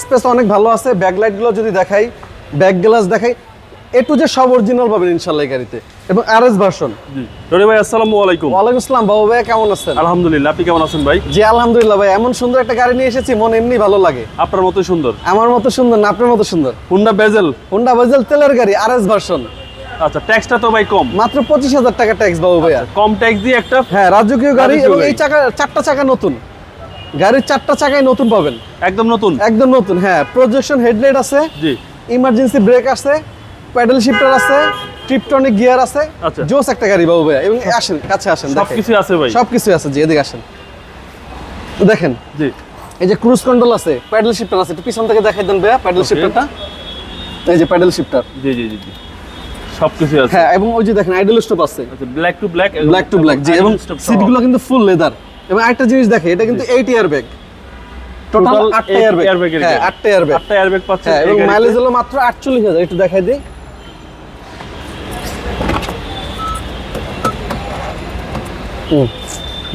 Space অনেক ভালো আছে। ব্যাকলাইট গুলো যদি দেখাই, ব্যাক গ্লাস দেখাই, এ টু জেড সব অরিজিনাল পাবেন ইনশাআল্লাহ এই গাড়িতে। এবং আরএস ভার্সন। জি রনি ভাই আসসালামু আলাইকুম। ওয়ালাইকুম আসসালাম বাবু ভাই, কেমন আছেন? আলহামদুলিল্লাহ, আপনি কেমন আছেন ভাই? জি আলহামদুলিল্লাহ ভাই, এমন সুন্দর একটা গাড়ি নিয়ে এসেছি, মন এমনি ভালো লাগে। আপনার মতো সুন্দর? আমার মতো সুন্দর না, আপনার মতো সুন্দর। হুন্ডা বেজেল। হুন্ডা বেজেল তেলের গাড়ি আরএস ভার্সন। আচ্ছা, ট্যাক্সটা তো ভাই কম, মাত্র 25,000 টাকা ট্যাক্স বাবু ভাইয়া। কম ট্যাক্স দিয়ে একটা হ্যাঁ রাজকীয় গাড়ি। রাজকীয় এবং গাড়ি। এই চারটা চাকা নতুন, গাড়ির চারটা চাকাই নতুন পাবেন, একদম নতুন। একদম নতুন। হ্যাঁ, প্রজেকশন হেডলাইট আছে, জি ইমার্জেন্সি ব্রেক আছে, প্যাডেল শিফটার আছে, ট্রিপটনিক গিয়ার আছে। আচ্ছা। জোস একটা গাড়ি বাবু ভাইয়া। এবং আসেন কাছে আসেন, সবকিছু আছে ভাই? সবকিছু আছে জি, এদিকে আসেন তো দেখেন। জি এই যে ক্রুজ কন্ট্রোল আছে, প্যাডেল শিফটার আছে, একটু পিছন থেকে দেখাই দেন ভাইয়া প্যাডেল শিফটারটা। এই যে প্যাডেল শিফটার। জি জি জি জি সবকিছু আছে। হ্যাঁ, এবং ওই যে দেখেন আইডল স্টপ আছে, আচ্ছা, black to black, black to black জি। এবং সিটগুলো কিন্তু ফুল লেদার। এবং আরেকটা জিনিস দেখে, এটা কিন্তু 8 ইয়ার ব্যাগ, টোটাল 8 ইয়ার ব্যাগ। হ্যাঁ 8 ইয়ার ব্যাগ, 8টা এয়ারব্যাগ পাচ্ছেন। হ্যাঁ। এবং মাইলেজ হলো মাত্র 48,000। একটু দেখাই দিই।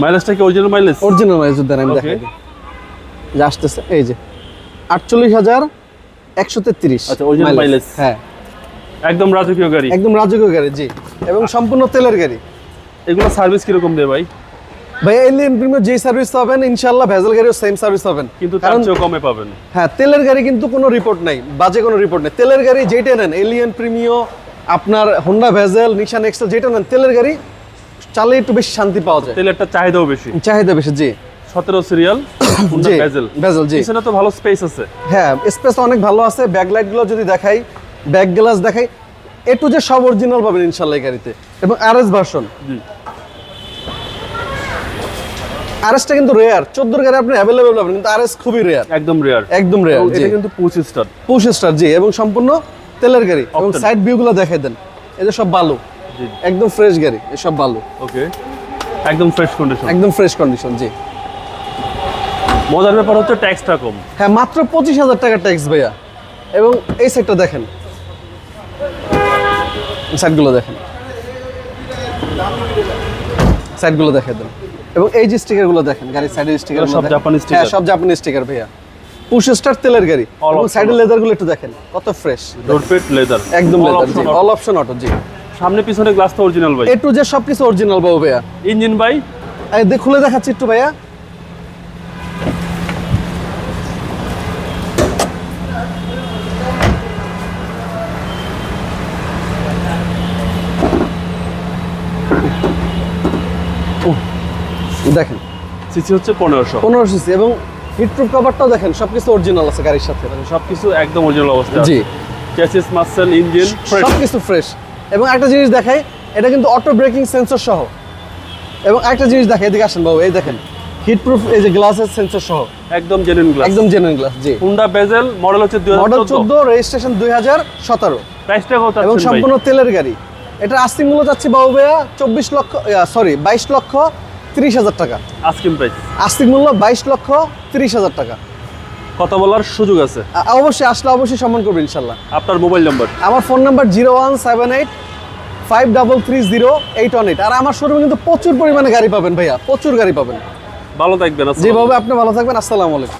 মাইলেজটা কি অরিজিনাল মাইলেজ? অরিজিনাল মাইলেজ দেন, আমি Okay. দেখাই দিই। যে আসতেছে এই যে 48,133। আচ্ছা, original mileage। হ্যাঁ, একদম রাজকীয় গাড়ি, একদম রাজকীয় গাড়ি জি। এবং সম্পূর্ণ তেলের গাড়ি। এগুলো সার্ভিস কিরকম দেয় ভাই? ভাই এলিয়ন প্রিমিয়ার যে সার্ভিস পাবেন ইনশাআল্লাহ ভেজেল গাড়িও সেম সার্ভিস পাবেন, কিন্তু তার কারণ চেয়েও কমে পাবেন। হ্যাঁ তেলের গাড়ি কিন্তু কোনো রিপোর্ট নাই, বাজে কোনো রিপোর্ট নেই। তেলের গাড়ি যেটা নেন, এলিয়ন প্রিমিও, আপনার হোন্ডা ভেজেল, নিশান এক্সেল, যেটা নেন তেলের গাড়ি চালে একটু বেশি শান্তি পাওয়া যায়, তেলেরটা চাহিদাও বেশি। চাহিদা বেশি জি। 17 সিরিয়াল হুন্ডা জি, বেজেল। বেজেল জি। পিছনে তো ভালো স্পেস আছে। হ্যাঁ স্পেস অনেক ভালো আছে। ব্যাকলাইট গুলো যদি দেখাই, ব্যাক গ্লাস দেখাই, এ টু জেড সব অরিজিনাল পাবেন ইনশাআল্লাহ এই গাড়িতে। এবং আরএস ভার্সন। জি আরএসটা কিন্তু রেয়ার, 14 গাড়ি আপনি অ্যাভেলেবল পাবেন, কিন্তু আরএস খুবই রেয়ার, একদম রেয়ার, একদম রেয়ার জি। এটা কিন্তু পুশ স্টার। পুশ স্টার জি। এবং সম্পূর্ণ তেলের গাড়ি। এবং Octane। সাইড ভিউ গুলো দেখাই দেন, এই যে সব বালু, জি একদম ফ্রেশ গাড়ি, এসব বালু ওকে, একদম ফ্রেশ কন্ডিশন, একদম ফ্রেশ কন্ডিশন জি। মজার ব্যাপার হচ্ছে ট্যাক্সটা কম। হ্যাঁ মাত্র 25,000 টাকা ট্যাক্স ভাইয়া। এবং এই সাইডটা দেখেন, সাইডগুলো দেখেন, সাইডগুলো দেখে দেন। এবং এই যে স্টিকারগুলো দেখেন, গাড়ির সাইডের স্টিকার, সব জাপানি sticker। হ্যাঁ সব জাপানি স্টিকার ভাইয়া। পুশ স্টার তেলের গাড়ি। All এবং option সাইডের লেদার গুলো একটু দেখেন কত ফ্রেশ, রোডপেট লেদার, একদম লেদার জি। অল অপশন অটো জি। সামনে পিছনে গ্লাস তো অরিজিনাল ভাই। এ টু জেড সবকিছু অরিজিনাল বাবু ভাইয়া। ইঞ্জিন ভাই এই খুলে দেখাচ্ছি একটু ভাইয়া। দেখেন সিসি হচ্ছে 1500। 15 সিসি। এবং হিটপ্রুফ কভারটাও দেখেন, সবকিছু অরিজিনাল আছে গাড়ির সাথে সবকিছু একদম অরিজিনাল অবস্থায় জি। আছে। Chassis muscle, engine fresh. সবকিছু ফ্রেশ। এবং একটা জিনিস দেখাই, এটা কিন্তু অটো ব্রেকিং সেন্সর সহ। এবং একটা জিনিস দেখাই, এদিকে আসেন বাবু, এই দেখেন হিটপ্রুফ, এই যে গ্লাসের সেন্সর সহ, একদম জেনুইন গ্লাস, একদম জেনুইন গ্লাস জি। হুন্ডা বেজেল, মডেল হচ্ছে মডেল 2014, 14, রেজিস্ট্রেশন 2017। প্রাইসটা কত এবং আছে ভাই? সম্পূর্ণ তেলের গাড়ি। এটা আস্তিক মূল্য যাচ্ছে বাবু ভাইয়া 22,30,000 টাকা। আস্কিং প্রাইস, আস্তিক মূল্য 22,30,000 টাকা। কথা বলার সুযোগ আছে। অবশ্যই আসলে অবশ্যই সম্মান করবেন ইনশাল্লাহ। আপনার মোবাইল নাম্বার? আমার ফোন নাম্বার 01785330818। আর আমার শোরুমে কিন্তু প্রচুর পরিমাণে গাড়ি পাবেন ভাইয়া, প্রচুর গাড়ি পাবেন। ভালো থাকবেন। যেভাবে আপনি ভালো থাকবেন। আসসালামু আলাইকুম।